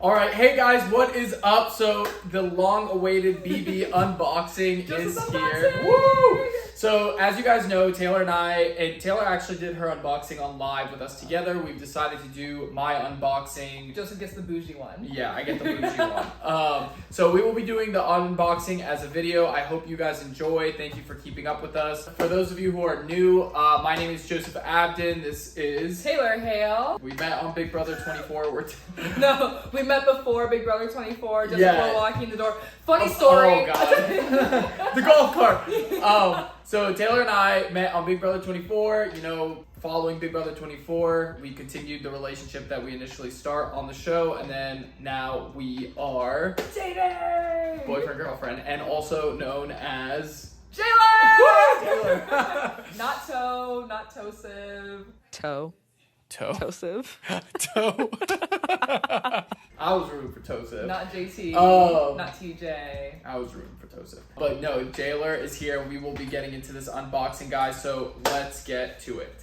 All right, hey guys, what is up? So the long-awaited BB unboxing is here. Woo! So as you guys know, Taylor actually did her unboxing on live with us together. We've decided to do my unboxing. Joseph gets the bougie one. Yeah, I get the bougie one. So we will be doing the unboxing as a video. I hope you guys enjoy. Thank you for keeping up with us. For those of you who are new, my name is Joseph Abdin. This is Taylor Hale. We met on Big Brother 24. No, we met before Big Brother 24, just before walking the door. Funny story. story. Oh god. The golf cart. So Taylor and I met on Big Brother 24. You know, following Big Brother 24, we continued the relationship that we initially start on the show, and then now we are dating. Boyfriend, girlfriend, and also known as Taylor. Not Toe, not Tosive. Toe. Tosive. Toe. I was rooting for Tosive. Not JT. Not TJ. I was rooting for Tosive. But no, Taylor is here. We will be getting into this unboxing, guys. So let's get to it.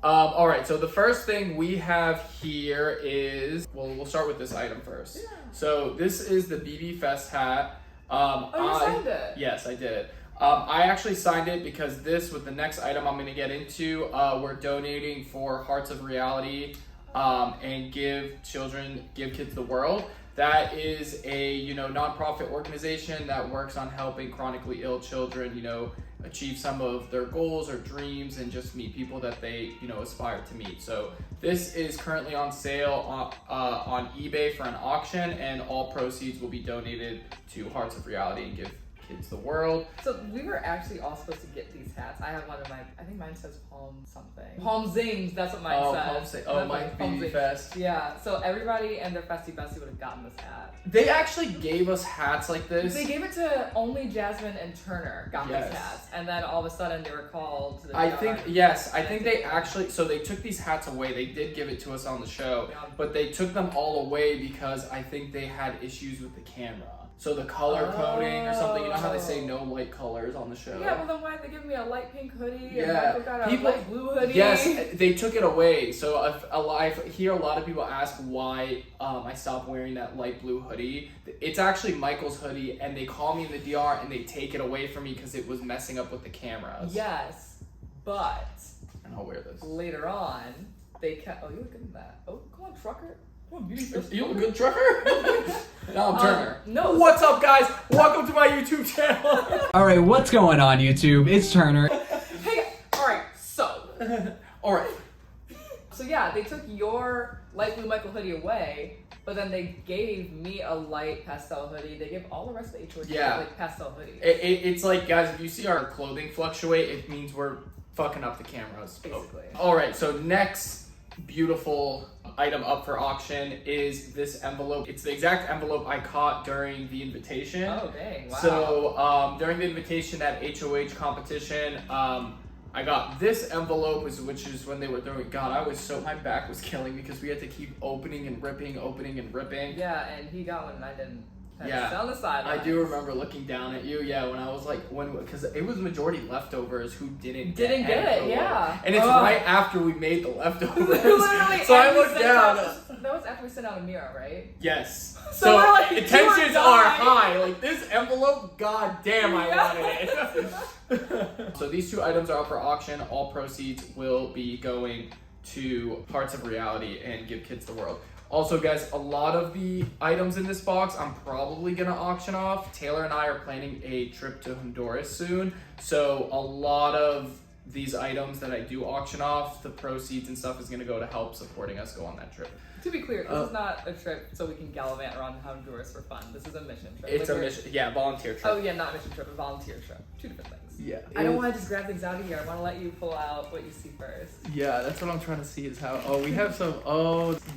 All right. So the first thing we have here is, well, we'll start with this item first. Yeah. So this is the BB Fest hat. You signed it? Yes, I did it. I actually signed it because this, with the next item I'm going to get into, we're donating for Hearts of Reality and Give Kids the World. That is a, nonprofit organization that works on helping chronically ill children, achieve some of their goals or dreams and just meet people that they, aspire to meet. So this is currently on sale on eBay for an auction, and all proceeds will be donated to Hearts of Reality and Give Kids the World. So we were actually all supposed to get these hats. I have one of mine. I think mine says Palm something. Palm Zings. That's what mine says. Mine's BB Fest. Yeah. So everybody and their festy bestie would have gotten this hat. They actually gave us hats like this. They gave it to only Jasmine and Turner got these hats, and then all of a sudden they were called to the I think they actually, so they took these hats away. They did give it to us on the show, but they took them all away because I think they had issues with the camera. So the color coding or something, you know how they say no light colors on the show? Yeah, well then why did they give me a light pink hoodie? Yeah. And Michael got a light blue hoodie? Yes, they took it away. So I hear a lot of people ask why I stopped wearing that light blue hoodie. It's actually Michael's hoodie, and they call me in the DR and they take it away from me because it was messing up with the cameras. Yes, but... And I'll wear this. Later on, they kept... Oh, you look good in that. Oh, come on, trucker. You look good, trucker? No, I'm Turner. No. What's up, guys? Welcome to my YouTube channel. All right, what's going on, YouTube? It's Turner. Hey, all right, so. All right. So yeah, they took your light blue Michael hoodie away, but then they gave me a light pastel hoodie. They gave all the rest of the HOH like pastel hoodies. It's like, guys, if you see our clothing fluctuate, it means we're fucking up the cameras. Basically. All right, so next beautiful item up for auction is this envelope. It's the exact envelope I caught during the invitation. Oh, dang, wow. So during the invitation at HOH competition, I got this envelope, which is when they were throwing. God, my back was killing me because we had to keep opening and ripping. Yeah, and he got one and I didn't. Yeah, on the sideline. I do remember looking down at you. Yeah, when I was like, because it was majority leftovers who didn't get it. Yeah, and it's right after we made the leftovers. Literally, so I looked down. That was after we sent out a mirror, right? Yes. So we're like, the tensions are high. Like this envelope, god damn, I wanted it. So these two items are up for auction. All proceeds will be going to Hearts of Reality and Give Kids the World. Also, guys, a lot of the items in this box I'm probably going to auction off. Taylor and I are planning a trip to Honduras soon. So a lot of these items that I do auction off, the proceeds and stuff is going to go to help supporting us go on that trip. To be clear, this is not a trip so we can gallivant around Honduras for fun. This is a mission trip. It's a mission, volunteer trip. Oh yeah, not mission trip, a volunteer trip. Two different things. Yeah. I don't want to just grab things out of here. I want to let you pull out what you see first. Yeah, that's what I'm trying to see is how, we have some,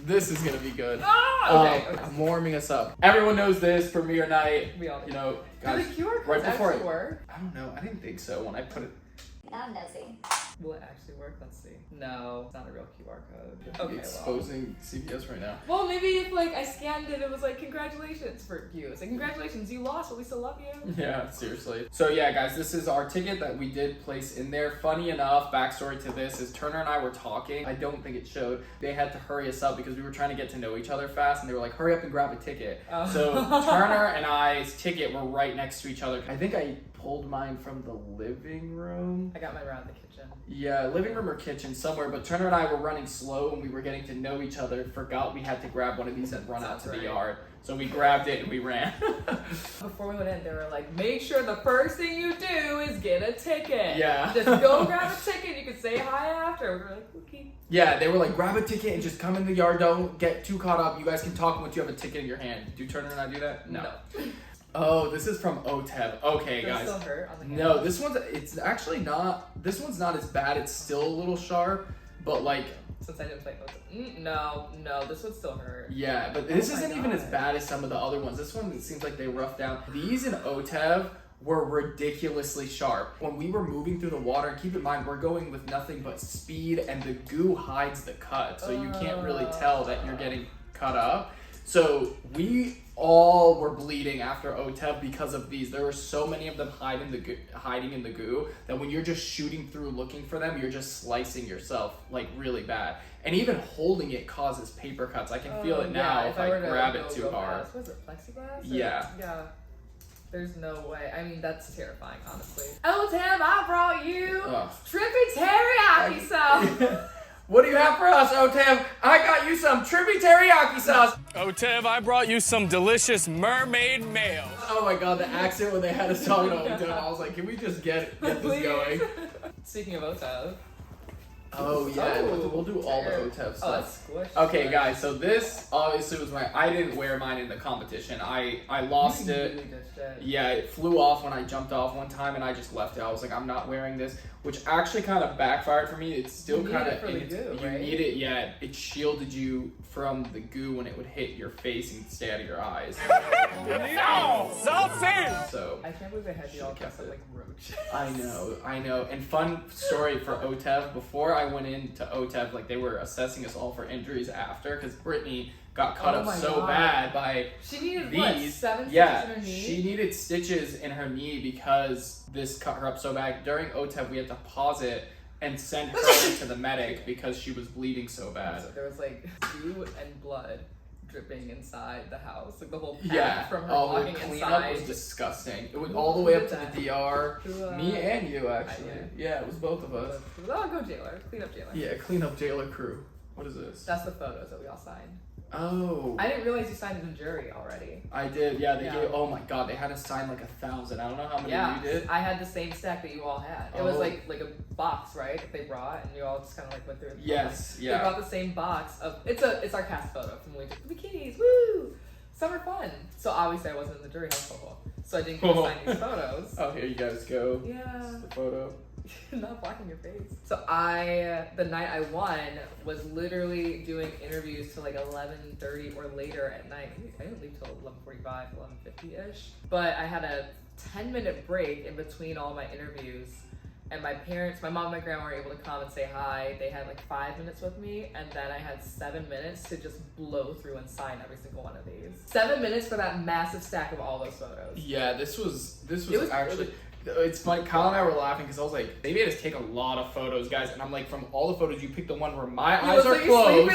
this is going to be good. Okay. I'm warming us up. Everyone knows this, premiere night. We all know. Guys, Do the QR codes right before actually work? I don't know. I didn't think so when I put it. Now I'm nosy. Will it actually work? Let's see. No, it's not a real QR code. Okay, exposing CVS right now. Well, maybe if like I scanned it, it was like congratulations for you. It's like congratulations, you lost, but we still love you. Yeah, seriously. So yeah, guys, this is our ticket that we did place in there. Funny enough, backstory to this is Turner and I were talking. I don't think it showed. They had to hurry us up because we were trying to get to know each other fast, and they were like, hurry up and grab a ticket. So Turner and I's ticket were right next to each other. I think I pulled mine from the living room. I got mine around the kitchen. Yeah, living room or kitchen somewhere, but Turner and I were running slow and we were getting to know each other. Forgot we had to grab one of these and run out to the yard. So we grabbed it and we ran. Before we went in, they were like, make sure the first thing you do is get a ticket. Yeah. Just go grab a ticket. You can say hi after. We were like, okay. Yeah, they were like, grab a ticket and just come in the yard. Don't get too caught up. You guys can talk once you have a ticket in your hand. Do Turner and I do that? No. Oh, this is from OTEV. Okay, guys. Still hurt on the hand? No, this one's, it's actually not, this one's not as bad. It's still a little sharp, but like. Since I didn't play OTEV. No, this would still hurt. Yeah, but this isn't even as bad as some of the other ones. This one, it seems like they roughed down. These in OTEV were ridiculously sharp. When we were moving through the water, and keep in mind, we're going with nothing but speed, and the goo hides the cut, so you can't really tell that you're getting cut up. So we all were bleeding after OTEV because of these. There were so many of them hiding in the goo that when you're just shooting through looking for them, you're just slicing yourself like really bad. And even holding it causes paper cuts. I can feel it now if I grab it too hard. Was it plexiglass? Yeah. Yeah. There's no way. I mean, that's terrifying, honestly. OTEV, I brought you trippy teriyaki sauce. What do you have for us, OTEV? I got you some trippy teriyaki sauce. OTEV, I brought you some delicious mermaid mayo. Oh my god, the accent when they had us talking about OTEV, I was like, can we just get this going? Speaking of OTEV. Oh yeah, we'll do all the OTEV stuff. Oh, that's squished. Okay, guys, so this obviously was I didn't wear mine in the competition. I lost it. Really good shit. Yeah, it flew off when I jumped off one time, and I just left it. I was like, I'm not wearing this, which actually kind of backfired for me. It's still kind of you need it. Yeah, it shielded you from the goo when it would hit your face and stay out of your eyes. No! So I can't believe they had you all dressed up like roach. I know. And fun story for OTEV, before I went into OTEV, like they were assessing us all for injuries after, because Brittany got cut up so bad by she needed these. What, 7 stitches in her knee? She needed stitches in her knee because this cut her up so bad. During OTEV, we had to pause it and send her to the medic because she was bleeding so bad. So there was like goo and blood dripping inside the house, like the whole path from her walking the cleanup inside. was disgusting. It went all the way up to the DR. Me and you, actually. Yeah, it was both of us. Oh, go jailer. Clean up jailer. Yeah, clean up jailer crew. What is this? That's the photos that we all signed. Oh. I didn't realize you signed in the jury already. I did, yeah. They gave, oh my god, they had us sign like 1,000. I don't know how many you did. I had the same stack that you all had. It was like a box, right? That they brought, and you all just kind of like went through it. Yes, They brought the same box of it's our cast photo from when we took the bikinis. Woo! Summer fun. So obviously I wasn't in the jury household, so I didn't get to sign these photos. Oh, here you guys go. Yeah. This is the photo. Not blocking your face. So the night I won was literally doing interviews till like 11:30 or later at night. I didn't leave till 11:45, 11:50-ish. But I had a 10-minute break in between all my interviews. And my parents, my mom and my grandma were able to come and say hi. They had like 5 minutes with me, and then I had 7 minutes to just blow through and sign every single one of these. 7 minutes for that massive stack of all those photos. Yeah, this was actually. It's funny, Kyle and I were laughing because I was like, they made us take a lot of photos, guys. And I'm like, from all the photos, you picked the one where my eyes are closed.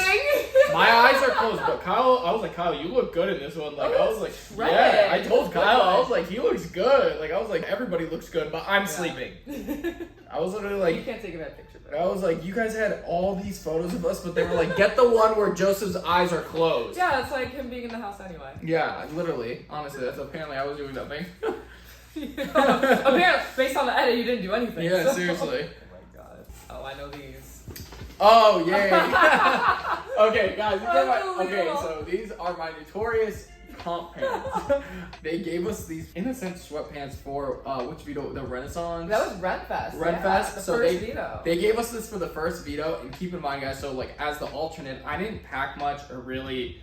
My eyes are closed. But Kyle, I was like, Kyle, you look good in this one. Like, I was like, yeah. I told Kyle, I was like, he looks good. Like, I was like, everybody looks good, but I'm sleeping. I was literally like, you can't take a bad picture, though. I was like, you guys had all these photos of us, but they were like, get the one where Joseph's eyes are closed. Yeah, it's like him being in the house anyway. Yeah, literally. Honestly, that's apparently I was doing nothing. Apparently, based on the edit, you didn't do anything. Yeah, so. seriously. Oh my god. Oh, I know these. Oh, yay. Okay, guys. Okay, so these are my notorious comp pants. They gave us these innocent sweatpants for which veto? The Renaissance? That was Renfest. Renfest. The so first veto. They gave us this for the first veto, and keep in mind, guys, so like as the alternate, I didn't pack much or really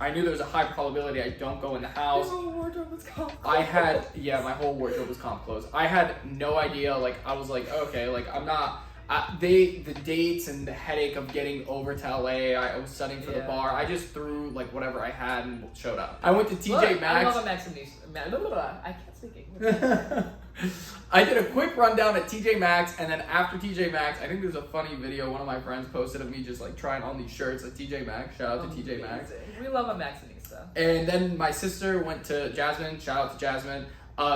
I knew there was a high probability I don't go in the house. Your whole wardrobe was comp clothes. My whole wardrobe was comp clothes. I had no idea, like, I was like, okay, like, I'm the dates and the headache of getting over to LA. I was studying for the Yeah. bar. I just threw like whatever I had and showed up. I went to TJ Look, Maxx. I love a Mexican. I can't speak English. I did a quick rundown at TJ Maxx, and then after TJ Maxx, I think there's a funny video one of my friends posted of me just like trying on these shirts at TJ Maxx. Shout out to TJ Maxx. We love a Mexinista. And then my sister went to Jasmine. Shout out to Jasmine.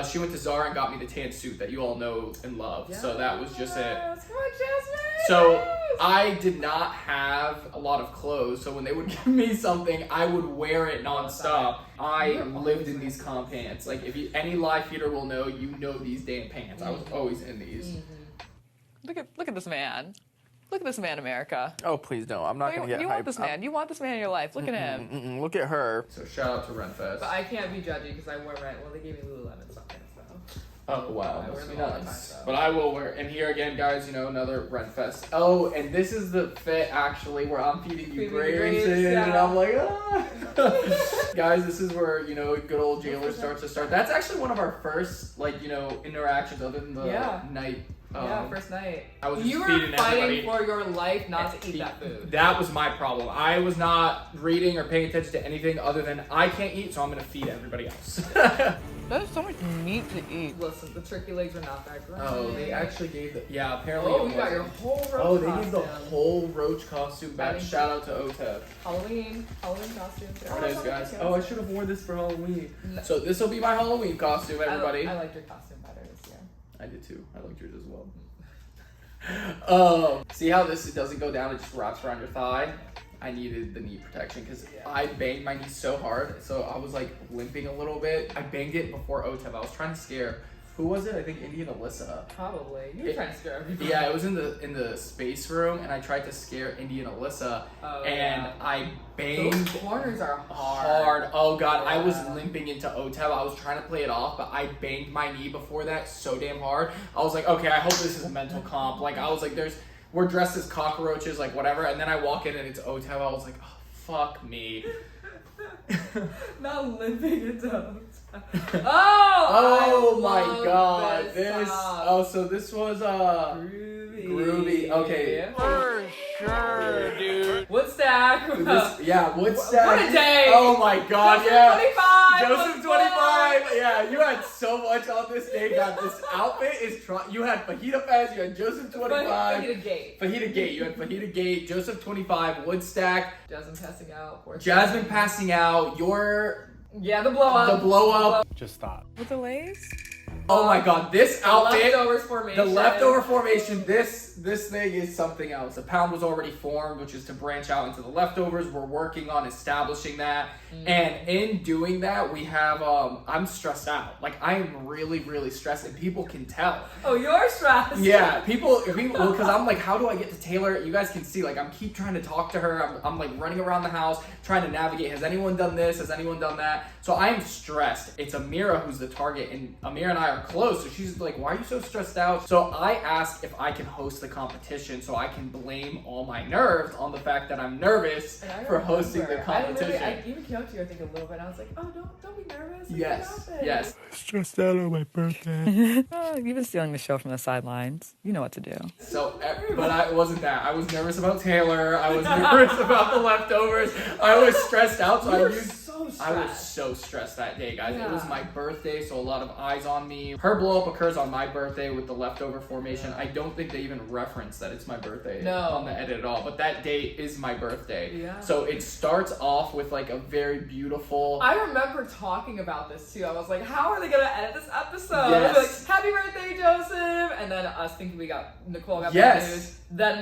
She went to Zara and got me the tan suit that you all know and love. So that was just it. Come on, Jasmine. So Yes. I did not have a lot of clothes, so when they would give me something, I would wear it nonstop. I lived in these comp pants. Like if any live feeder will know, you know these damn pants. I was always in these. Look at this man. Look at this man, America. Oh please don't! I'm not gonna get You hyped. want this man. You want this man in your life. Look at him. Look at her. So shout out to Renfest. But I can't be judgy because I wore Rent. Well, they gave me Lululemon something, so. Oh wow, I wear must be them all the nice. time, though. But I will wear. And here again, guys, you know, another Renfest. Oh, and this is the fit actually where I'm feeding you Feeding grapes, grapes, and yeah. I'm like, ah. Guys, this is where good old jailer starts to start. That's actually one of our first interactions other than the night. First night. I was just you were feeding fighting everybody. for your life not to eat that food. That was my problem. I was not reading or paying attention to anything other than I can't eat, so I'm gonna feed everybody else. That is so much meat to eat. Listen, the turkey legs are not that great. Oh, they actually gave apparently. Oh, it you got your wasn't. whole roach Oh, they costume. gave the whole roach costume back. Thank Shout out to OTEP. Halloween costume. There it is, guys. Oh, I should have worn this for Halloween. No. So this will be my Halloween costume, everybody. I liked your costume better this year. I did too. I liked yours as well. See how this doesn't go down? It just wraps around your thigh. I needed the knee protection because I banged my knee so hard, so I was like limping a little bit. I banged it before OTEP. I was trying to scare. Who was it? I think Indy and Alyssa. Probably. You were trying to scare everybody. Yeah, it was in the space room, and I tried to scare Indy and Alyssa, and I banged. Those corners are hard. Oh god, Yeah. I was limping into OTEP. I was trying to play it off, but I banged my knee before that so damn hard. I was like, okay, I hope this is a mental comp. Like I was like, we're dressed as cockroaches, like whatever. And then I walk in and it's OTEP. I was like, oh fuck me. Not limping into Oh my love god, this song. so this was groovy. Okay. For sure, dude. Woodstack. Woodstack. What a day. Oh my god, Joseph yeah. 25. Joseph let's 25. go. Yeah, you had so much on this day. God, this outfit is you had Fajita Fest, you had Joseph 25. Fajita Gate. Fajita Gate. You had Fajita Gate, Joseph 25, Woodstack, Jasmine passing out. Poor Jasmine passing out, the blow up. the blow up. Just stop. With the lace? Oh my god, this outfit. Leftovers formation. The leftover formation, this thing is something else. The pound was already formed, which is to branch out into the leftovers. We're working on establishing that. And in doing that, we have, I'm stressed out. Like, I am really, really stressed, and people can tell. Oh, you're stressed. Yeah, people, because I'm like, how do I get to Taylor? You guys can see, like, I'm keep trying to talk to her. I'm like running around the house, trying to navigate. Has anyone done this? Has anyone done that? So I am stressed. It's Amira who's the target, and Amira and I are close. So she's like, why are you so stressed out? So I asked if I can host the competition so I can blame all my nerves on the fact that I'm nervous for hosting the competition. I even came up to you, I think, a little bit. I was like, oh, don't be nervous. Yes. Stressed out on my birthday. You've been stealing the show from the sidelines. You know what to do. So, but I wasn't that. I was nervous about Taylor. I was nervous about the leftovers. I was stressed out, so I was so stressed that day, guys. It was my birthday, so a lot of eyes on me. Her blow up occurs on my birthday with the leftover formation. I don't think they even reference that it's my birthday on the edit at all, but that date is my birthday. Yeah. So it starts off with like a very beautiful. I remember talking about this too. I was like, how are they gonna edit this episode? Yes. Like, happy birthday, Joseph! And then us thinking Nicole got Yes. bad news. Then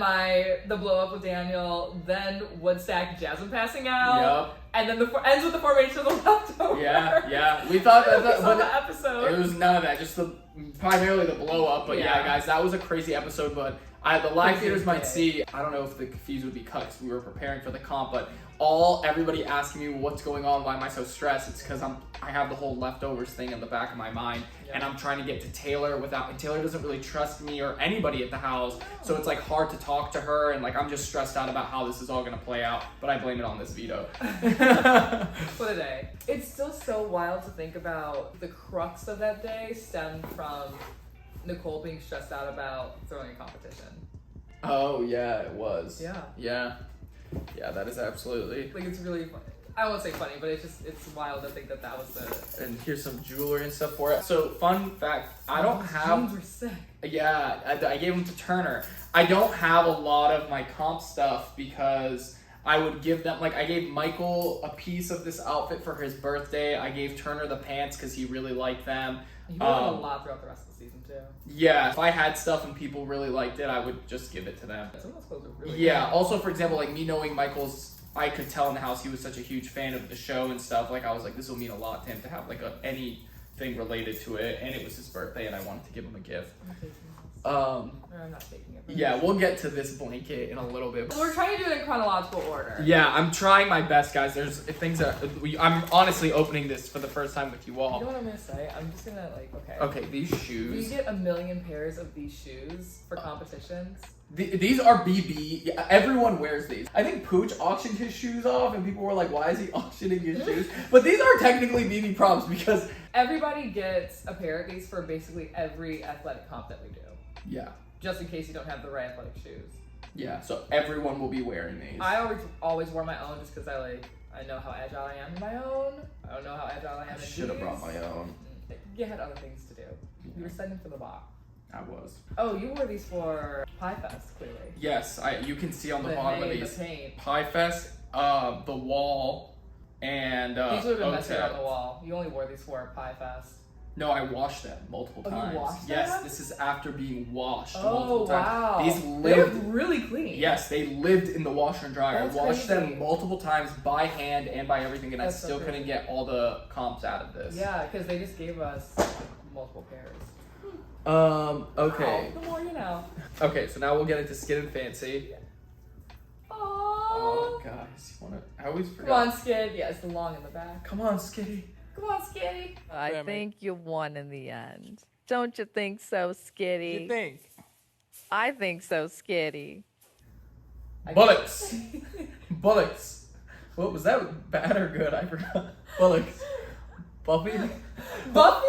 the blow up with Daniel. Then Woodstack, Jasmine passing out. Yep. And then ends with the formation of the leftovers. Yeah. We thought that, we saw the episode. It was none of that. Just primarily the blow up. But yeah, guys, that was a crazy episode. But the live theaters might see. I don't know if the fees would be cut because we were preparing for the comp, but everybody asking me what's going on, why am I so stressed? It's because I have the whole leftovers thing in the back of my mind, and I'm trying to get to Taylor and Taylor doesn't really trust me or anybody at the house, so it's like hard to talk to her, and like I'm just stressed out about how this is all gonna play out. But I blame it on this veto. What a day. It's still so wild to think about. The crux of that day stemmed from Nicole being stressed out about throwing a competition. Oh yeah, it was. Yeah. Yeah. Yeah, that is absolutely. Like, it's really funny. I won't say funny, but it's wild to think that was the... And here's some jewelry and stuff for it. So, fun fact, I don't Those have... jeans were sick. Yeah, I gave them to Turner. I don't have a lot of my comp stuff because I would give them... Like, I gave Michael a piece of this outfit for his birthday. I gave Turner the pants because he really liked them. You wore a lot throughout the rest of the season, too. Yeah, if I had stuff and people really liked it, I would just give it to them. Some of those clothes are really Yeah, good. also, for example, like, me knowing Michael's... I could tell in the house he was such a huge fan of the show and stuff. Like, I was like, this will mean a lot to him to have, like, anything related to it. And it was his birthday, and I wanted to give him a gift. I'm taking this. Um, Or I'm not taking it. yeah, we'll get to this blanket in a little bit. We're trying to do it in chronological order. Yeah, I'm trying my best, guys. There's things that... I'm honestly opening this for the first time with you You know all. what I'm gonna say? I'm just gonna, like, okay. Okay, these We shoes... get 1 million pairs of these shoes for competitions. These are BB. Yeah, everyone wears these. I think Pooch auctioned his shoes off, and people were like, "Why is he auctioning his shoes?" But these are technically BB props because Everybody gets a pair of these for basically every athletic comp that we do. yeah, Just in case you don't have the right athletic shoes. yeah. So everyone will be wearing these. I always wore my own just because I know how agile I am in my own. I don't know how agile I am in should have these. brought my own. You had other things to do. You were sending for the box. I was. Oh, you wore these for Pie Fest, clearly. Yes, you can see on the bottom of these. The paint. Pie Fest, the wall, and These would have been messy OTEP. on the wall. You only wore these for Pie Fest. No, I washed them multiple Oh, you times. washed Yes, them? this is after being washed Oh, multiple times. wow. These They look lived. really clean. Yes, they lived in the washer and dryer. That's I washed crazy. them multiple times by hand and by everything, and That's I so still crazy. couldn't get all the comps out of this. Yeah, because they just gave us multiple pairs. Okay. Wow, the more you know. Okay, so now we'll get into Skin and Fancy. Oh, Oh. guys, you wanna? I always forget. Come on, Skid. Yeah, it's the long in the back. Come on, Skitty. Come on, Skitty. I think you won in the end. Don't you think so, Skitty? You think? I think so, Skitty. Bullocks. Bullocks. What was that? Bad or good? I forgot. Bullocks. Buffy. Buffy?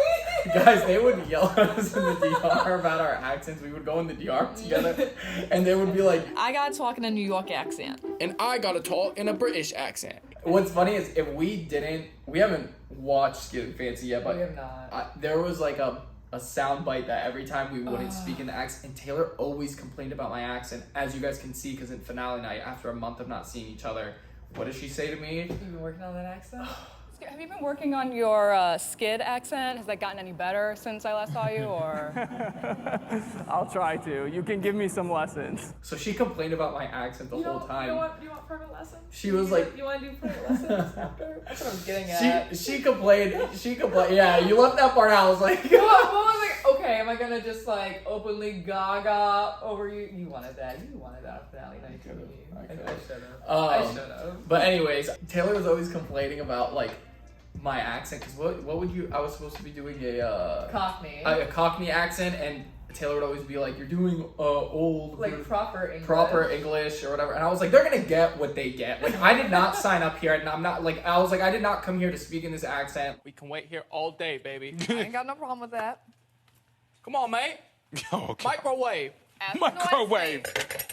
Guys, they would yell at us in the DR about our accents. We would go in the DR together, and they would be like, I gotta talk in a New York accent. and I gotta talk in a British accent. What's funny is if we haven't watched Skin and Fancy yet, but We have not. there was like a sound bite that every time we wouldn't speak in the accent, and Taylor always complained about my accent, as you guys can see, because in finale night, after a month of not seeing each other, what does she say to me? You've been working on that accent? Have you been working on your skid accent? Has that gotten any better since I last saw you, or? I'll try to. You can give me some lessons. So she complained about my accent the whole time. You want private lessons? She was like- You want to do private lessons after? That's what I was getting at. She complained. Yeah, you left that part out. I was like, What was like, okay, am I gonna just like openly gaga over you? You wanted that. You wanted that on finale night. I could've. I should have. I should have. But anyways, Taylor was always complaining about like my accent, because what would you? I was supposed to be doing a Cockney accent, and Taylor would always be like, "You're doing old like proper English. proper English or whatever," and I was like, "They're gonna get what they get." Like, I did not sign up here, and I'm not like I was like, I did not come here to speak in this accent. We can wait here all day, baby. I ain't got no problem with that. Come on, mate. Okay. Microwave. Ask Microwave. nicely.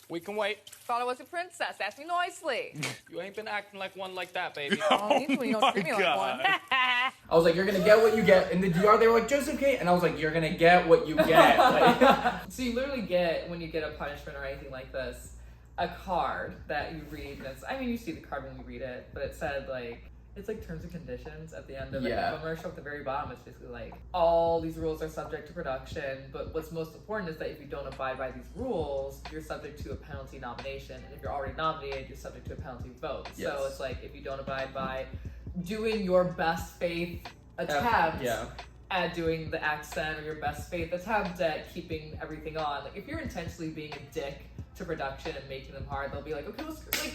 We can wait. Thought I was a princess. Ask me nicely. You ain't been acting like one like that, baby. Oh, you don't treat me like one. I was like, "You're gonna get what you get." In the DR, they were like, "Joseph Kate," and I was like, "You're gonna get what you get." Like, So you literally get, when you get a punishment or anything like this, a card that you read. That's, I mean, you see the card when you read it, but it said like, it's like terms and conditions at the end of Yeah. the commercial at the very bottom. It's basically like, all these rules are subject to production, but what's most important is that if you don't abide by these rules, you're subject to a penalty nomination, and if you're already nominated, you're subject to a penalty vote. Yes. So it's like, if you don't abide by doing your best faith attempt yeah. at doing the accent, or your best faith attempt at keeping everything on, like if you're intentionally being a dick to production and making them hard, they'll be like, okay, let's like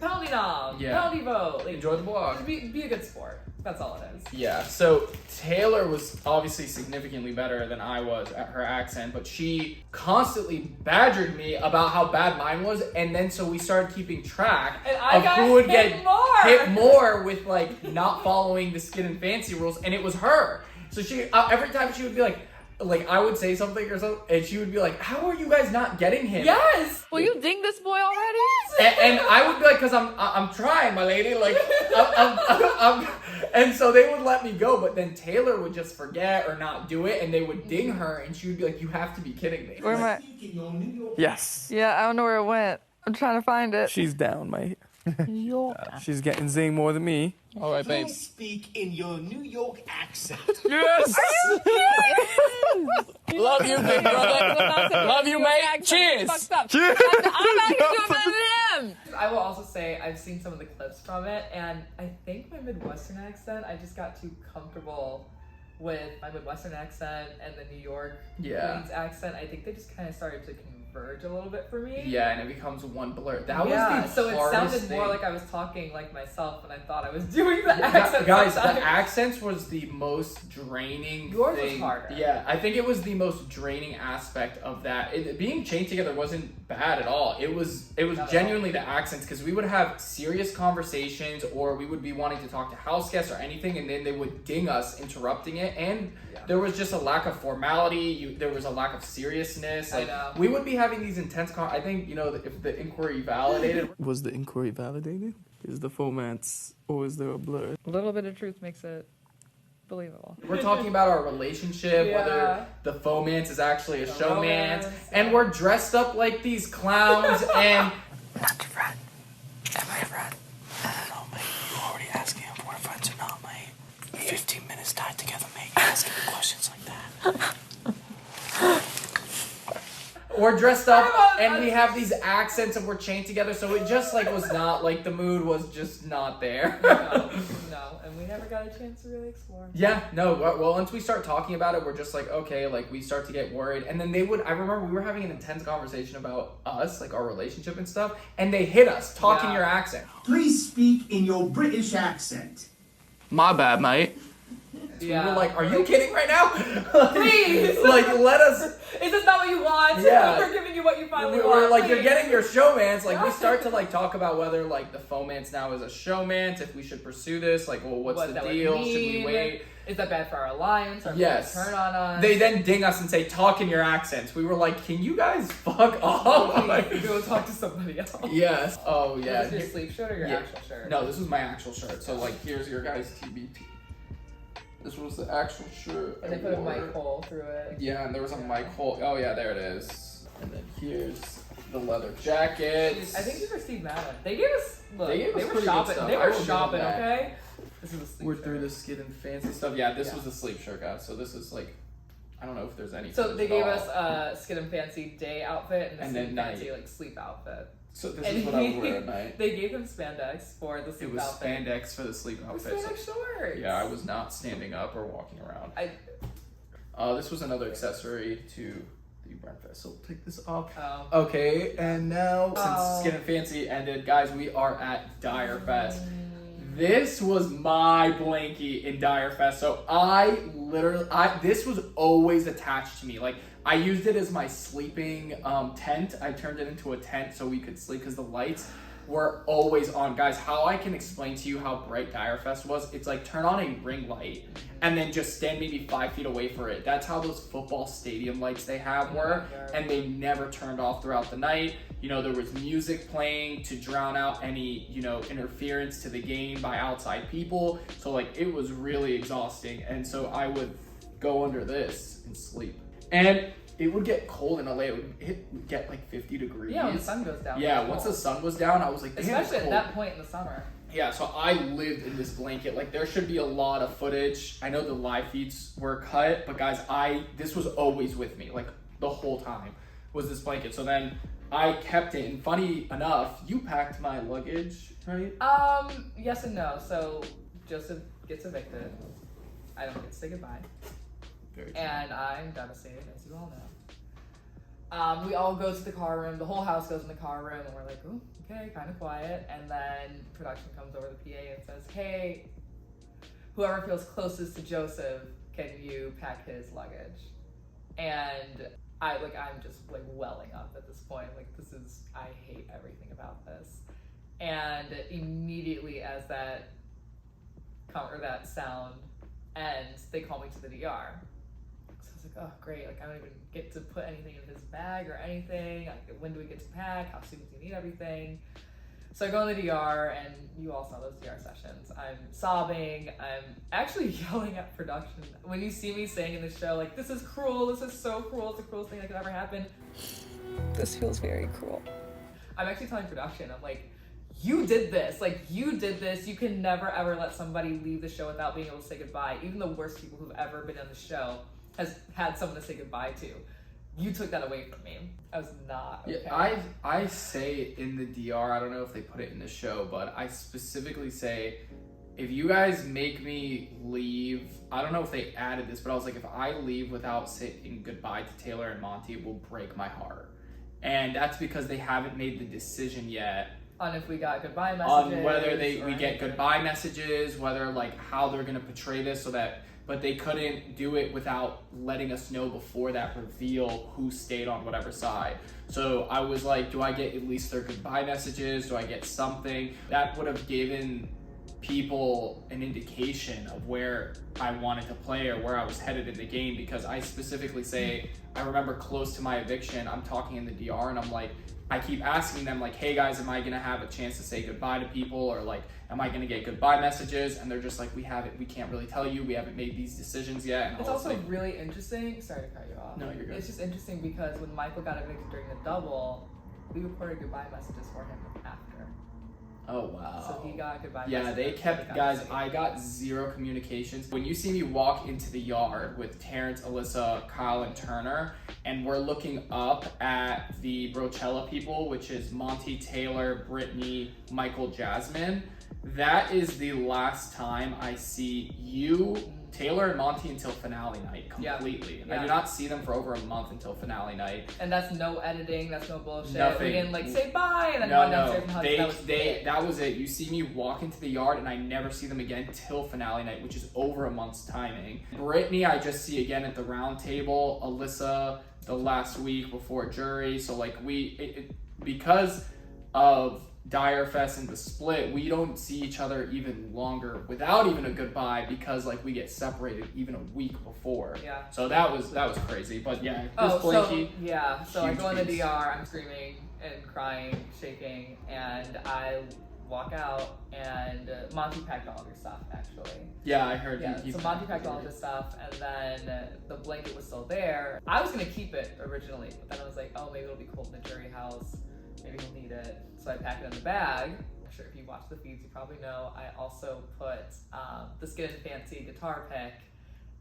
penalty nom, Yeah. penalty vote, like Enjoy the vlog. just be a good sport. That's all it is. Yeah, so Taylor was obviously significantly better than I was at her accent, but she constantly badgered me about how bad mine was, and then so we started keeping track And I of got who would hit get more. hit more with like not following the Skin and Fancy rules, and it was her. So she every time she would be like, like I would say something or something, and she would be like, "How are you guys not getting him?" Yes. Will you ding this boy already? And I would be like, "Cause I'm trying, my lady." Like, and so they would let me go, but then Taylor would just forget or not do it, and they would ding her, and she would be like, "You have to be kidding me." Where am I? Yes. Yeah, I don't know where it went. I'm trying to find it. She's down, mate. New York. She's getting zing more than me. All right, babe. Please speak in your New York accent. Yes. Love you, big brother. Love you, mate. Cheers. Cheers. I'm not gonna do it better than him. I will also say I've seen some of the clips from it, and I think my Midwestern accent, I just got too comfortable with my Midwestern accent and the New York Queens accent. I think they just kind of started to converge a little bit for me. Yeah, and it becomes one blur. That was the so it hardest sounded thing. more like I was talking like myself when I thought I was doing the accent. Guys, sometimes. the accents was the most draining Yours thing. was harder. Yeah, I think it was the most draining aspect of that. Being chained together wasn't bad at all. It was genuinely the accents, because we would have serious conversations, or we would be wanting to talk to house guests or anything, and then they would ding us, interrupting it, and there was just a lack of formality. There was a lack of seriousness. Like, I know. we would be having these intense I think, if the inquiry validated. Was the inquiry validated? Is the formats, or is there a blur? A little bit of truth makes it believable. We're talking about our relationship, Yeah. whether the fomance is actually a showmance, romance, and we're dressed up like these clowns, and Not your friend. Am I your friend? No, mate. You already asking if we're friends or not, mate. 15 minutes tied together, mate. You're asking me questions like that. we're dressed up, and we have these accents, and we're chained together, so it just was not, the mood was just not there. No, and we never got a chance to really explore. Yeah, no, well, once we start talking about it, we're just okay, we start to get worried, and then I remember we were having an intense conversation about us, our relationship and stuff, and they hit us, talking your accent. Please speak in your British accent. My bad, mate. We were like, are you kidding right now? Please! Let us... Is this not what you want? Yeah. We're giving you what you finally We're want. you're getting your showmance. We start to talk about whether the fomance now is a showmance, if we should pursue this. What's What the that would deal? Should we mean. wait? Is that bad for our alliance? Are Yes. people turn on us? They then ding us and say, talk in your accents. We were like, can you guys fuck off? Please, go talk to somebody else. Yes. Oh, yeah. Is this your sleep shirt or your Yeah. actual shirt? No, this was my actual shirt. So, here's your guys' TBT. This was the actual shirt. And they put a mic hole through it. Yeah, and there was a mic hole. Oh, yeah, there it is. And then here's the leather jacket. I think these are Steve Madden. They gave us, look, They gave us were pretty good shopping. stuff. They I were will give them shopping, that. okay? This is a sleep We're shirt. through the skin and fancy stuff. Yeah, this was the sleep shirt, guys. So this is I don't know if there's any. So they at gave all. us a skin and fancy day outfit and a And skin then and night. fancy sleep outfit. So this And is what I would wear at night. They gave him spandex for the sleep It was outfit. spandex for the sleep It was outfit. spandex shorts. Yeah, I was not standing up or walking around. This was another accessory to the breakfast. So we'll take this off. Oh. Okay, and now since Skin and Fancy ended, guys, we are at Dire Fest. This was my blankie in Dire Fest. So this was always attached to me. I used it as my sleeping tent. I turned it into a tent so we could sleep because the lights were always on. Guys, how I can explain to you how bright Dire Fest was, it's turn on a ring light and then just stand maybe 5 feet away for it. That's how those football stadium lights they have were, and they never turned off throughout the night. There was music playing to drown out any, interference to the game by outside people. So it was really exhausting. And so I would go under this and sleep. And it would get cold in LA. It would get 50 degrees. Yeah, when the sun goes down. Yeah, it's once the cold. sun was down, I was like, damn, it's Especially at cold. that point in the summer. Yeah, so I lived in this blanket. There should be a lot of footage. I know the live feeds were cut, but guys, this was always with me, the whole time was this blanket. So then I kept it, and funny enough, you packed my luggage, right? Yes and no. So Joseph gets evicted. I don't get to say goodbye. Very true. And I'm devastated, as you all know. We all go to the car room. The whole house goes in the car room, and we're like, "Oh, okay, kind of quiet." And then production comes over the PA and says, "Hey, whoever feels closest to Joseph, can you pack his luggage?" And I'm just welling up at this point. I hate everything about this. And immediately as that sound ends, they call me to the DR. So I was like, oh great, like I don't even get to put anything in his bag or anything. Like, when do we get to pack? How soon do you need everything? So I go in the DR, and you all saw those DR sessions. I'm sobbing. I'm actually yelling at production. When you see me saying in the show, like, this is cruel, this is so cruel, it's the cruelest thing that could ever happen. This feels very cruel. I'm actually telling production, I'm like, you did this. Like, you did this. You can never, ever let somebody leave the show without being able to say goodbye. Even the worst people who've ever been on the show has had someone to say goodbye to. You took that away from me. I was not okay. Yeah, I say in the DR, I don't know if they put it in the show, but I specifically say, if you guys make me leave, I don't know if they added this, but I was like, if I leave without saying goodbye to Taylor and Monty, it will break my heart. And that's because they haven't made the decision yet on if we got goodbye messages. On whether we get anything. goodbye messages, whether like how they're gonna portray this so that, but they couldn't do it without letting us know before that reveal who stayed on whatever side. So I was like, do I get at least their goodbye messages? Do I get something? That would have given people an indication of where I wanted to play or where I was headed in the game, because I specifically say, I remember close to my eviction, I'm talking in the DR and I'm like, I keep asking them like, hey guys, am I gonna have a chance to say goodbye to people, or like, am I gonna get goodbye messages? And they're just like, we can't really tell you, we haven't made these decisions yet. And it's I was also like, really interesting, sorry to cut you off. No, you're good. It's just interesting because when Michael got evicted during the double, we recorded goodbye messages for him after. oh wow. So he got goodbye Yeah, messages. they kept, got guys, to see. I got zero communications. When you see me walk into the yard with Terrence, Alyssa, Kyle, and Turner, and we're looking up at the Brochella people, which is Monty, Taylor, Brittany, Michael, Jasmine, that is the last time I see you, Taylor, and Monty until finale night completely. Yeah. I do not see them for over a month until finale night. And that's no editing, that's no bullshit. Nothing. We didn't like say bye and then No, run downstairs and hug. that was it. You see me walk into the yard and I never see them again till finale night, which is over a month's timing. Brittany, I just see again at the round table. Alyssa, the last week before jury. So like because of Dire Fest and the split, we don't see each other even longer without even a goodbye, because like we get separated even a week before. Yeah. So that was crazy. But yeah, Oh, Chris Blinky. So I huge go in the piece. DR, I'm screaming and crying, shaking, and I walk out, and Monty packed all of your stuff, actually. Yeah, I heard. Yeah, he so Monty packed all of his stuff, and then the blanket was still there. I was gonna keep it originally, but then I was like, oh, maybe it'll be cold in the jury house. Maybe he'll need it. So I packed it in the bag. I'm sure if you watch the feeds, you probably know I also put the Skin and Fancy guitar pick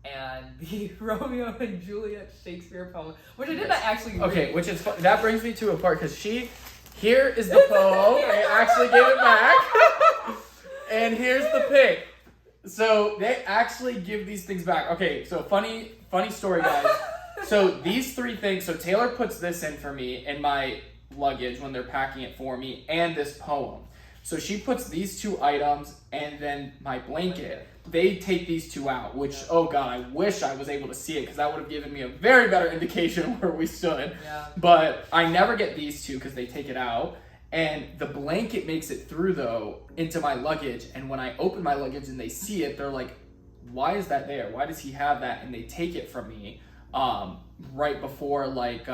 and the Romeo and Juliet Shakespeare poem, which I did not actually read. Okay, which is that brings me to a part, because here is the poem. I actually gave it back. And here's the pic. So they actually give these things back. Okay, so funny story, guys. So these three things, so Taylor puts this in for me in my luggage when they're packing it for me, and this poem. So she puts these two items and then my blanket. They take these two out, which, oh God, I wish I was able to see it, because that would have given me a very better indication of where we stood. Yeah. But I never get these two because they take it out. And the blanket makes it through, though, into my luggage. And when I open my luggage and they see it, they're like, why is that there? Why does he have that? And they take it from me right before, like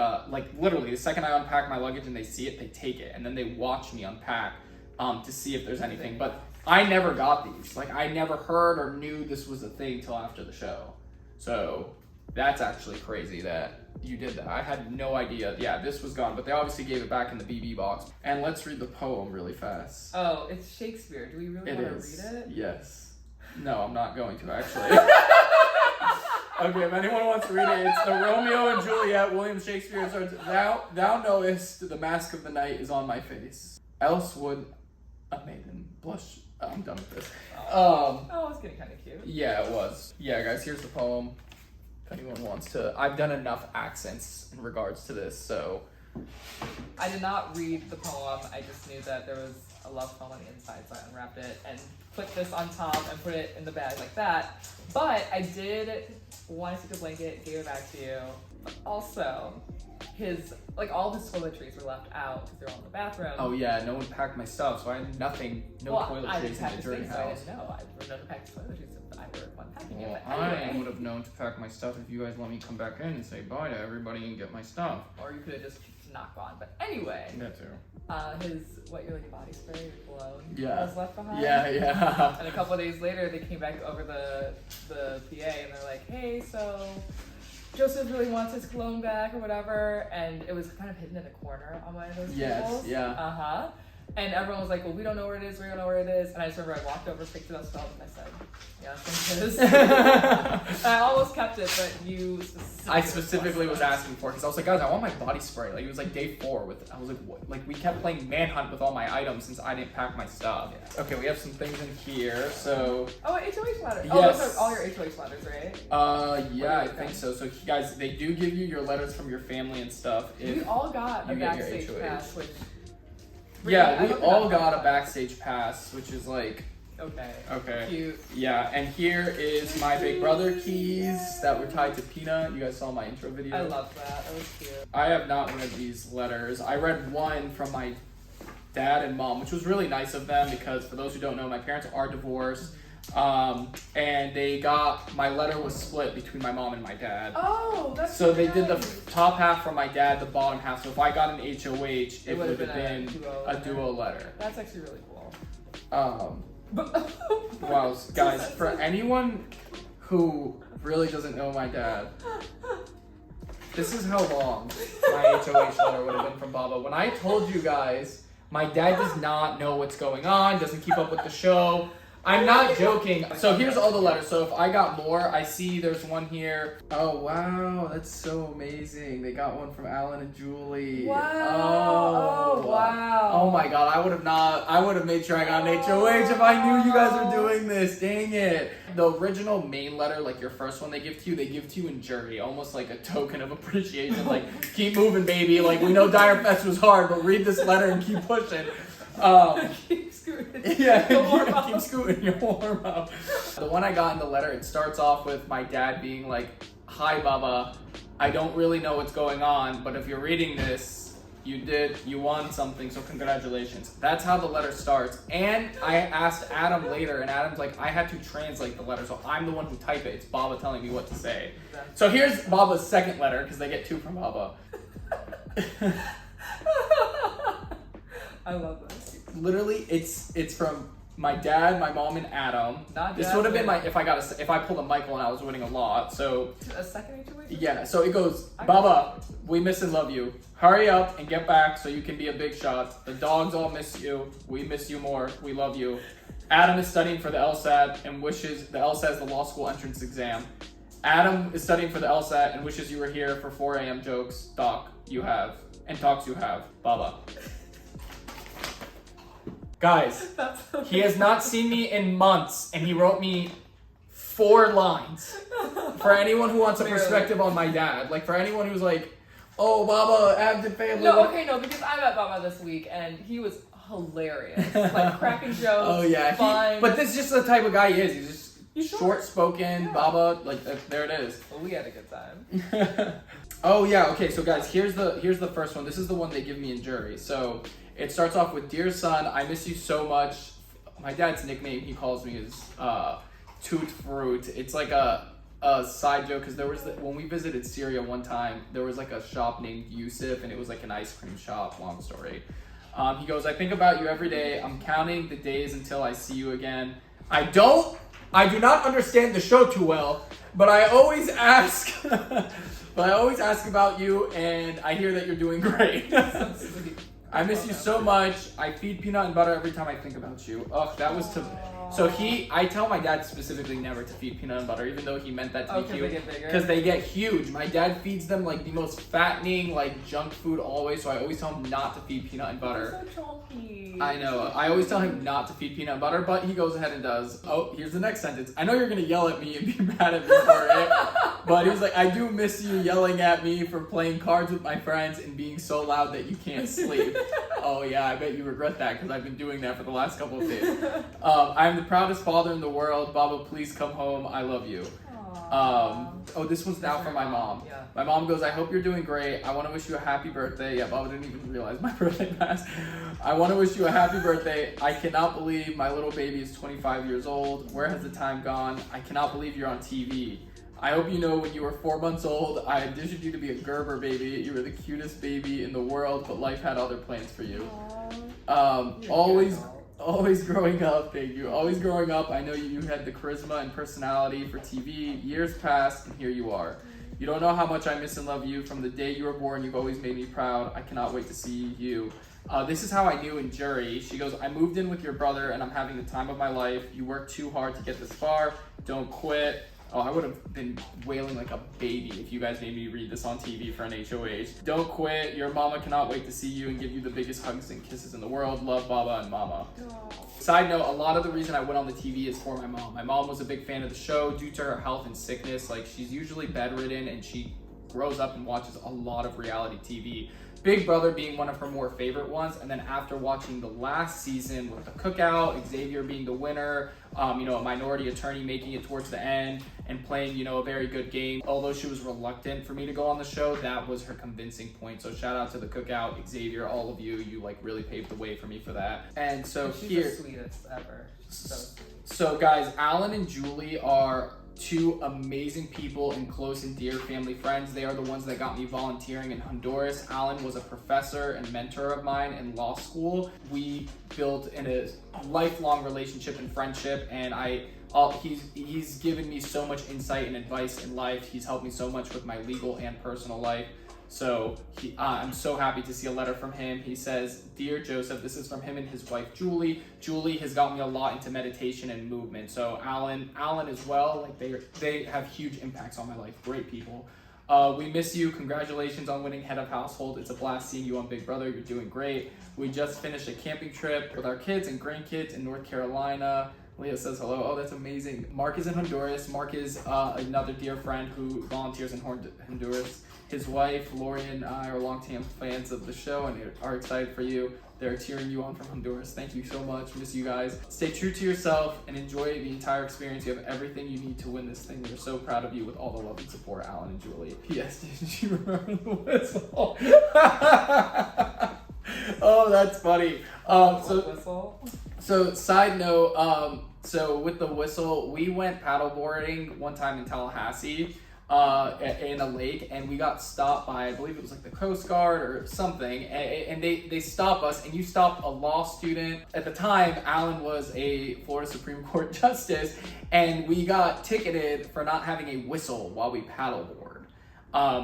literally, the second I unpack my luggage and they see it, they take it. And then they watch me unpack to see if there's anything. But I never got these. Like, I never heard or knew this was a thing till after the show. So that's actually crazy that you did that. I had no idea. Yeah, this was gone, but they obviously gave it back in the BB box. And let's read the poem really fast. Oh, it's Shakespeare. Do we really want to read it? Yes. No, I'm not going to, actually. Okay, if anyone wants to read it, it's the Romeo and Juliet, William Shakespeare. Thou knowest the mask of the night is on my face. Else would a maiden blush. I'm done with this. Oh, it's getting kind of cute. Yeah, it was. Yeah, guys, here's the poem. If anyone wants to, I've done enough accents in regards to this, so. I did not read the poem. I just knew that there was a love poem on the inside, so I unwrapped it and put this on top and put it in the bag like that. But I did want to take the blanket, gave it back to you. But also, like all his toiletries were left out because they're all in the bathroom. Oh yeah, no one packed my stuff, so I had nothing, no I toiletries didn't in pack the his dirty things, so I house. didn't know. I would never pack his toiletries if I were the one packing Well, it. But I anyway. would have known to pack my stuff if you guys let me come back in and say bye to everybody and get my stuff. Or you could have just not gone. But anyway, That too. your like body spray or cologne Yeah. was left behind. Yeah. And a couple of days later, they came back over the PA and they're like, hey, so Joseph really wants his cologne back or whatever. And it was kind of hidden in a corner on one of those tables. Yeah. Uh-huh. And everyone was like, well, we don't know where it is, we don't know where it is. And I just remember I walked over, picked it up, smelled it, and I said, yeah, I think it is. And I almost kept it, but you I specifically was asking for it because I was like, guys, I want my body spray. Like it was like day 4 with. I was like, what? Like we kept playing manhunt with all my items since I didn't pack my stuff. Yeah. Okay, we have some things in here. So. Oh, HOH letters. Yes. Oh, those are all your HOH letters, right? Yeah, I think so. So guys, they do give you your letters from your family and stuff. We all got a you get your backstage HOH. pass, which. Yeah, I we hope all they're not got a bad. backstage pass, which is like. Okay. Cute. Yeah, and here is my big brother keys that were tied to Peanut. You guys saw my intro video. I love that. That was cute. I have not read these letters. I read one from my dad and mom, which was really nice of them because for those who don't know, my parents are divorced. And they got, my letter was split between my mom and my dad. Oh, that's So they did the nice. top half from my dad, the bottom half. So if I got an HOH, it would have would've been a duo letter. That's actually really cool. Wow, guys, for anyone who really doesn't know my dad, this is how long my HOH letter would have been from Baba. When I told you guys, my dad does not know what's going on, doesn't keep up with the show. I'm not joking. So here's all the letters. So if I got more, I see there's one here. Oh, wow. That's so amazing. They got one from Alan and Julie. Wow. Oh, wow. Oh my God. I would have made sure I got an HOH if I knew you guys were doing this. Dang it. The original main letter, like your first one they give to you in jury, almost like a token of appreciation. Like, keep moving, baby. Like, we know Dire Fest was hard, but read this letter and keep pushing. Keep scooting. Yeah, keep scooting your warm up. The one I got in the letter, it starts off with my dad being like, hi Baba, I don't really know what's going on, but if you're reading this, you won something, so congratulations. That's how the letter starts. And I asked Adam later, and Adam's like, I had to translate the letter, so I'm the one who type it. It's Baba telling me what to say. So here's Baba's second letter, because they get 2 from Baba. I love this. Literally, it's from my dad, my mom, and Adam. Not this Jasmine. would have been my if I pulled a Michael and I was winning a lot. So A second HOH? yeah, so it goes, Baba, we miss and love you. Hurry up and get back so you can be a big shot. The dogs all miss you. We miss you more. We love you. Adam is studying for the LSAT and wishes the LSAT is the law school entrance exam. Adam is studying for the LSAT and wishes you were here for 4 a.m. jokes. Talks you have. Baba. Guys, he has not seen me in months, and he wrote me 4 lines. For anyone who wants a perspective on my dad, like for anyone who's like, oh, Baba, Abdin family. No, okay, no, because I met Baba this week, and he was hilarious. Like, cracking jokes. Oh yeah, fun. but this is just the type of guy he is. He's just short. spoken, Yeah. Baba. Like there it is. Well, we had a good time. Oh yeah, okay. So guys, here's the first one. This is the one they give me in jury. So it starts off with, dear son, I miss you so much. My dad's nickname he calls me is Toot Fruit. It's like a side joke because there was when we visited Syria one time, there was like a shop named Yusuf and it was like an ice cream shop. Long story. He goes, I think about you every day. I'm counting the days until I see you again. I do not understand the show too well, but I always ask. But I always ask about you, and I hear that you're doing great. I miss you so much. I feed peanut and butter every time I think about you. Ugh, that was to. So I tell my dad specifically never to feed peanut and butter, even though he meant that to be cute. They get bigger. Because they get huge. My dad feeds them like the most fattening, like junk food always. So I always tell him not to feed peanut and butter. So chunky. I know. I always tell him not to feed peanut butter, but he goes ahead and does. Oh, here's the next sentence. I know you're gonna yell at me and be mad at me for it, but he's like, I do miss you yelling at me for playing cards with my friends and being so loud that you can't sleep. Oh yeah, I bet you regret that because I've been doing that for the last couple of days. I'm the proudest father in the world. Baba, please come home. I love you. Oh, this one's now from my mom. Yeah. My mom goes, I hope you're doing great. I want to wish you a happy birthday. Yeah, Baba didn't even realize my birthday passed. I want to wish you a happy birthday. I cannot believe my little baby is 25 years old. Where has the time gone? I cannot believe you're on TV. I hope you know when you were 4 months old, I auditioned you to be a Gerber baby. You were the cutest baby in the world, but life had other plans for you. Always growing up, thank you. Always growing up, I know you had the charisma and personality for TV. Years passed, and here you are. You don't know how much I miss and love you. From the day you were born, you've always made me proud. I cannot wait to see you. This is how I knew in jury. She goes, I moved in with your brother, and I'm having the time of my life. You worked too hard to get this far. Don't quit. Oh, I would have been wailing like a baby if you guys made me read this on TV for an HOH. Don't quit. Your mama cannot wait to see you and give you the biggest hugs and kisses in the world. Love, Baba and Mama. Aww. Side note, a lot of the reason I went on the TV is for my mom. My mom was a big fan of the show due to her health and sickness. Like, she's usually bedridden and she grows up and watches a lot of reality TV. Big Brother being one of her more favorite ones, and then after watching the last season with the cookout, Xavier being the winner, a minority attorney making it towards the end and playing, a very good game. Although she was reluctant for me to go on the show, that was her convincing point. So shout out to the cookout, Xavier, all of you. You really paved the way for me for that. And so She's here, the sweetest ever. So sweet. So guys, Alan and Julie are two amazing people and close and dear family friends. They are the ones that got me volunteering in Honduras. Alan was a professor and mentor of mine in law school. We built a lifelong relationship and friendship, and he's given me so much insight and advice in life. He's helped me so much with my legal and personal life. So I'm so happy to see a letter from him. He says, Dear Joseph, this is from him and his wife, Julie. Julie has got me a lot into meditation and movement. So Alan as well, they have huge impacts on my life. Great people. We miss you. Congratulations on winning head of household. It's a blast seeing you on Big Brother. You're doing great. We just finished a camping trip with our kids and grandkids in North Carolina. Leah says hello. Oh, that's amazing. Mark is in Honduras. Mark is another dear friend who volunteers in Honduras. His wife, Lori, and I are long-time fans of the show and are excited for you. They're cheering you on from Honduras. Thank you so much. Miss you guys. Stay true to yourself and enjoy the entire experience. You have everything you need to win this thing. We're so proud of you with all the love and support, Alan and Julie. P.S. Did you remember the whistle? Oh, that's funny. So side note, so with the whistle, we went paddleboarding one time in Tallahassee in a lake, and we got stopped by, I believe it was the Coast Guard or something, and they stop us, and you stop a law student. At the time, Alan was a Florida Supreme Court justice, and we got ticketed for not having a whistle while we paddleboard.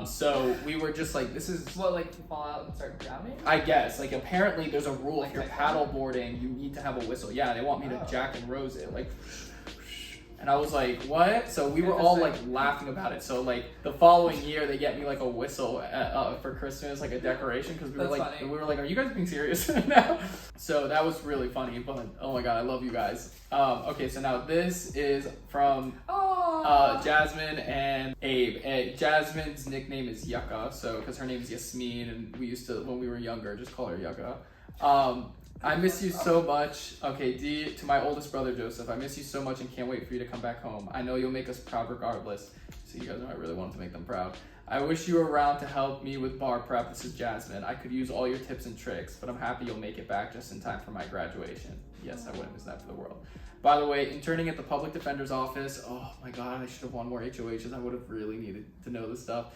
So we were just this is what, to fall out and start drowning? I guess, apparently there's a rule, if you're paddleboarding, you need to have a whistle. Yeah, they want me to Jack and Rose it, and I was like, what? So we were all laughing about it. So the following year, they get me a whistle for Christmas, a decoration, because we were are you guys being serious now? So that was really funny, but oh my god, I love you guys. Okay, so now this is from Jasmine and Abe. Jasmine's nickname is Yucca, because her name is Yasmin, and we used to, when we were younger, just call her Yucca. I miss you so much. Okay, D, to my oldest brother, Joseph, I miss you so much and can't wait for you to come back home. I know you'll make us proud regardless. So you guys know I really wanted to make them proud. I wish you were around to help me with bar prep. This is Jasmine. I could use all your tips and tricks, but I'm happy you'll make it back just in time for my graduation. Yes, I wouldn't miss that for the world. By the way, interning at the public defender's office. Oh my god, I should have won more HOHs. I would have really needed to know this stuff.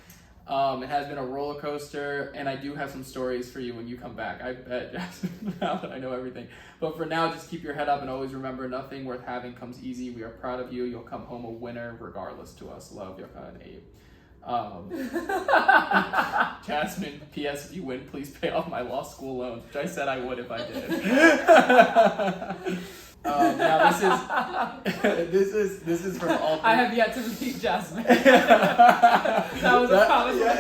It has been a roller coaster, and I do have some stories for you when you come back. I bet, Jasmine, now that I know everything. But for now, just keep your head up and always remember, nothing worth having comes easy. We are proud of you. You'll come home a winner regardless to us. Love, Yucca and Abe. Jasmine, P.S. If you win, please pay off my law school loans, which I said I would if I did. Now this is from all three. I have yet to meet Jasmine. That was a promise from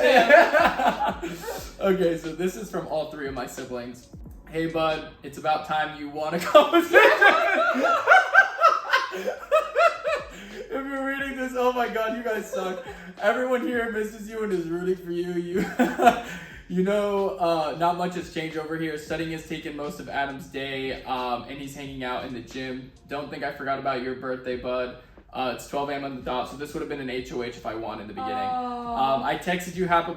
him. Okay, so this is from all three of my siblings. Hey bud, it's about time you want to conversation. If you're reading this, oh my god, you guys suck. Everyone here misses you and is rooting for you. Not much has changed over here. Studying has taken most of Adam's day, and he's hanging out in the gym. Don't think I forgot about your birthday, bud. It's 12 a.m. on the dot, so this would have been an HOH if I won in the beginning. I texted you happy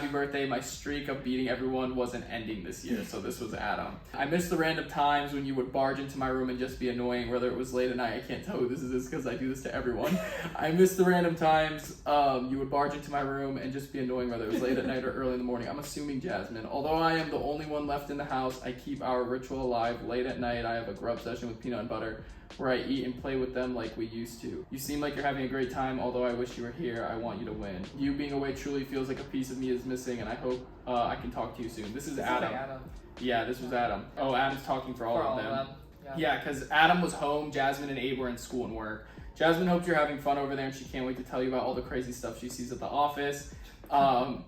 birthday. My streak of beating everyone wasn't ending this year, so this was Adam. I missed the random times when you would barge into my room and just be annoying, whether it was late at night. I can't tell who this is because I do this to everyone. I missed the random times you would barge into my room and just be annoying, whether it was late at night or early in the morning. I'm assuming Jasmine. Although I am the only one left in the house, I keep our ritual alive. Late at night, I have a grub session with peanut and butter, where I eat and play with them like we used to. You seem like you're having a great time, although I wish you were here. I want you to win. You being away truly feels like a piece of me is missing, and I hope I can talk to you soon. This is Adam. Yeah, this was Adam. Oh, Adam's talking for all of them. Yeah, because Adam was home, Jasmine and Abe were in school and work. Jasmine hopes you're having fun over there, and she can't wait to tell you about all the crazy stuff she sees at the office.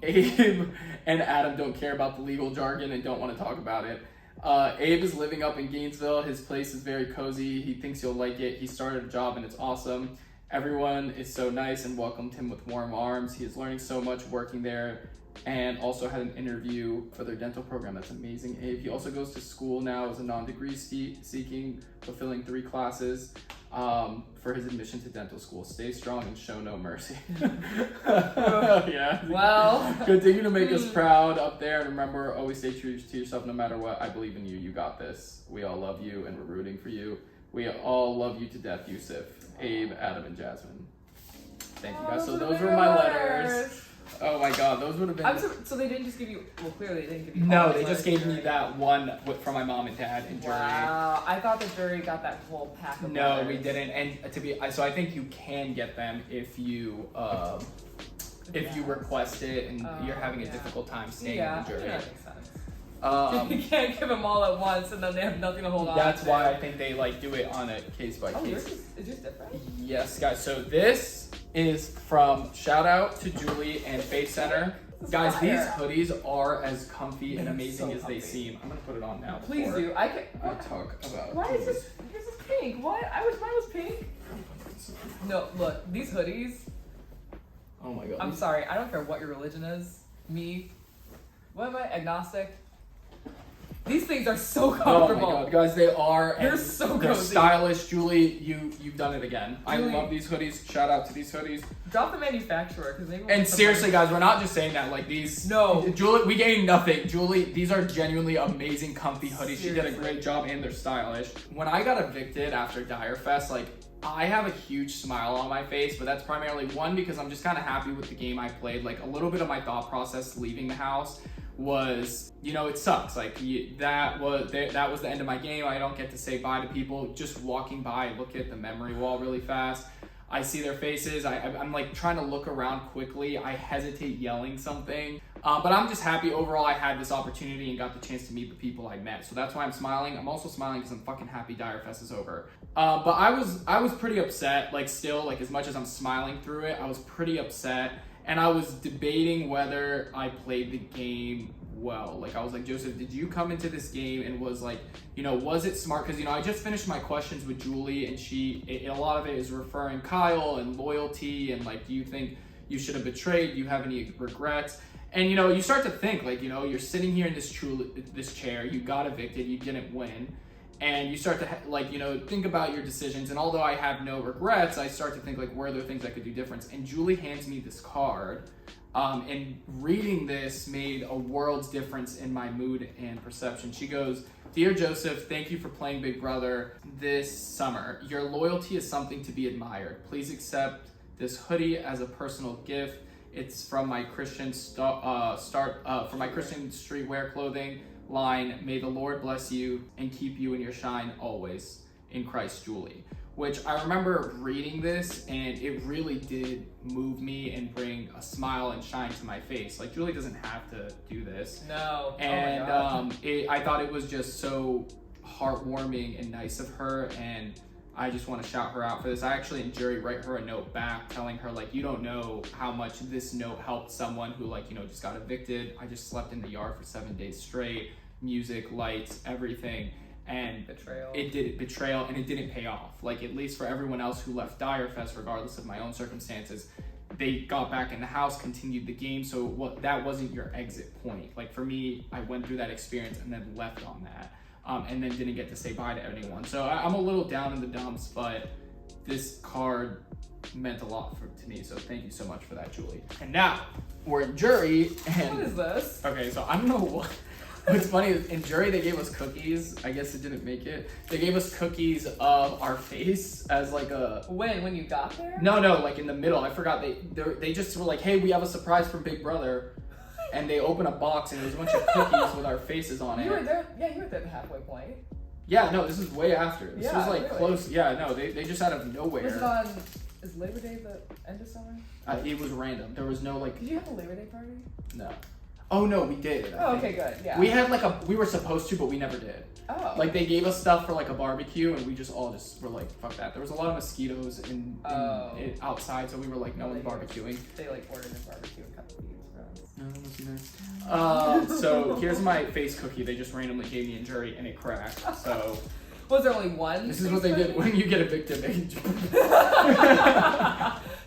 Abe and Adam don't care about the legal jargon and don't want to talk about it. Abe is living up in Gainesville. His place is very cozy. He thinks you'll like it. He started a job and it's awesome. Everyone is so nice and welcomed him with warm arms. He is learning so much working there and also had an interview for their dental program. That's amazing, Abe. He also goes to school now as a non-degree seeking, fulfilling 3 classes for his admission to dental school. Stay strong and show no mercy. Yeah. Well. Continue to make us proud up there, and remember, always stay true to yourself no matter what. I believe in you. You got this. We all love you and we're rooting for you. We all love you to death, Yusuf, Abe, Adam, and Jasmine. Thank you guys. So those were my letters. Oh my god, those would have been... So they didn't just give you... Well, clearly they didn't give you... No, they just gave me that one from my mom and dad and jury. Wow, I thought the jury got that whole pack of No, letters. we didn't. And so I think you can get them if you request it and you're having a difficult time staying in the jury. Yeah, that makes sense. You can't give them all at once and then they have nothing to hold on to. That's why I think they do it on a case by case. Is yours different? Yes, guys. So this is from shout out to Julie and Faith Center. Guys, these hoodies are as comfy and amazing as they seem. I'm gonna put it on now. Please do. I can. We'll talk about. Why is this? This is pink. What? Mine was pink. No, look, these hoodies. Oh my god. I'm sorry. I don't care what your religion is. Me. What am I? Agnostic. These things are so comfortable. Oh my god, guys, they are. They're so they're cozy. stylish. Julie, you've done it again. Julie, I love these hoodies. Shout out to these hoodies. Drop the manufacturer because they. And seriously, guys, we're not just saying that. Like these. No. Julie, we gained nothing. Julie, these are genuinely amazing, comfy hoodies. Seriously. She did a great job, and they're stylish. When I got evicted after Dire Fest, I have a huge smile on my face, but that's primarily one because I'm just kind of happy with the game I played. Like a little bit of my thought process leaving the house was, it sucks. That was the end of my game. I don't get to say bye to people. Just walking by, look at the memory wall really fast. I see their faces. I'm trying to look around quickly. I hesitate yelling something. But I'm just happy overall I had this opportunity and got the chance to meet the people I met. So that's why I'm smiling. I'm also smiling because I'm fucking happy Dire Fest is over. But I was pretty upset, still, as much as I'm smiling through it, I was pretty upset. And I was debating whether I played the game well. I was like, Joseph, did you come into this game and was was it smart? Because, I just finished my questions with Julie and a lot of it is referring Kyle and loyalty and do you think you should have betrayed? Do you have any regrets? And, you start to think, you're sitting here in this chair, you got evicted, you didn't win. And you start to, think about your decisions. And although I have no regrets, I start to think, were there things I could do different? And Julie hands me this card. And reading this made a world's difference in my mood and perception. She goes, "Dear Joseph, thank you for playing Big Brother this summer. Your loyalty is something to be admired. Please accept this hoodie as a personal gift. It's from my Christian from my Christian streetwear clothing line. May the Lord bless you and keep you in your shine always. In Christ, Julie." Which I remember reading this and it really did move me and bring a smile and shine to my face. Julie doesn't have to do this. No. And I thought it was just so heartwarming and nice of her, and I just want to shout her out for this. I actually in jury write her a note back telling her you don't know how much this note helped someone who just got evicted. I just slept in the yard for 7 days straight, music, lights, everything. And betrayal, and it didn't pay off. At least for everyone else who left Dire Fest, regardless of my own circumstances, they got back in the house, continued the game. So that wasn't your exit point. For me, I went through that experience and then left on that, and then didn't get to say bye to anyone. So I'm a little down in the dumps, but this card meant a lot to me. So thank you so much for that, Julie. And now we're in jury. And What is this? okay, so I don't know what's funny is in jury they gave us cookies. I guess it didn't make it. They gave us cookies of our face as like a. When you got there? No, like in the middle. I forgot they just were like, hey, we have a surprise from Big Brother. And they open a box and there's a bunch of cookies with our faces on it. You were there. Yeah, you were there at the halfway point. Yeah, no, this is way after. This Yeah, was like really? close. Yeah, no, they just out of nowhere. Was it on? Is Labor Day the end of summer? It was random. There was no like. Did you have a Labor Day party? No. Oh no, we did. I Oh, think. okay, good. Yeah. We had like we were supposed to, but we never did. Oh. Like they gave us stuff for like a barbecue, and we just all were like, fuck that. There was a lot of mosquitoes outside, so we were like, no one's barbecuing. They like ordered a barbecue and cut the beans for us. No, that wasn't nice. So here's my face cookie. They just randomly gave me in jury, and it cracked. So. Was there only one? This is what they did when you get evicted.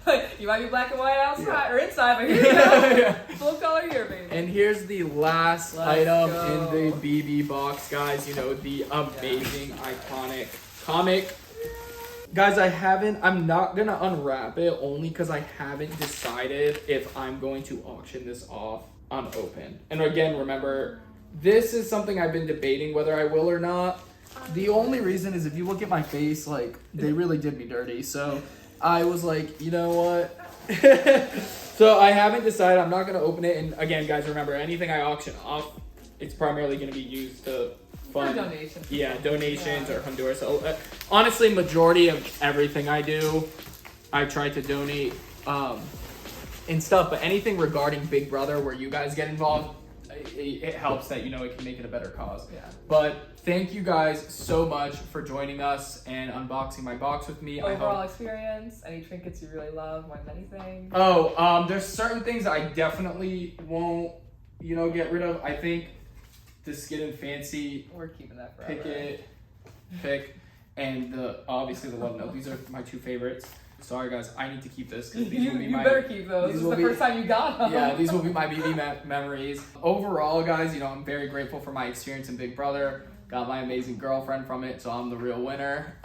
Like, you might be black and white outside Yeah. or inside, but here you go. Yeah. Full color here, baby. And here's the last Let's item go. in the BB box, guys. You know, the amazing, iconic comic. Guys, I'm not gonna unwrap it only because I haven't decided if I'm going to auction this off unopened. And again, remember, this is something I've been debating whether I will or not. The only reason is if you look at my face, like, they really did me dirty. So I was like, you know what? So I haven't decided. I'm not going to open it. And again, guys, remember, anything I auction off, it's primarily going to be used to fund donations. Yeah, donations or Honduras. So honestly, majority of everything I do, I try to donate and stuff. But anything regarding Big Brother where you guys get involved, it helps that, you know, it can make it a better cause. Yeah. But thank you guys so much for joining us and unboxing my box with me. Overall experience, any trinkets you really love, more than anything? There's certain things I definitely won't, you know, get rid of. I think the Skid and Fancy We're keeping that forever. pick, and obviously the Love Note. These are my two favorites. Sorry guys, I need to keep this because these will be You my. better keep those. This is the first time you got them. Yeah, these will be my BB memories. Overall, guys, you know, I'm very grateful for my experience in Big Brother. Got my amazing girlfriend from it, so I'm the real winner.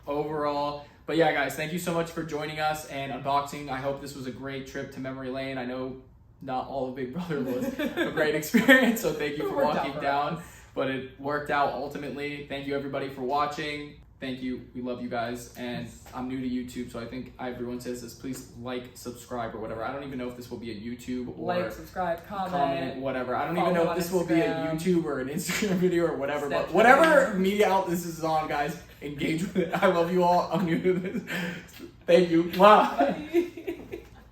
Overall. But yeah, guys, thank you so much for joining us and unboxing. I hope this was a great trip to memory lane. I know not all of Big Brother was a great experience, so thank you for walking down. But it worked out ultimately. Thank you everybody for watching. Thank you. We love you guys. And I'm new to YouTube, so I think everyone says this. Please like, subscribe, or whatever. I don't even know if this will be a YouTube or like, subscribe, comment, whatever. I don't follow even know on if this will be a Instagram. YouTube or an Instagram video or whatever. But Snapchat. whatever media out this is on, guys, engage with it. I love you all. I'm new to this. Thank you. Wow. Bye.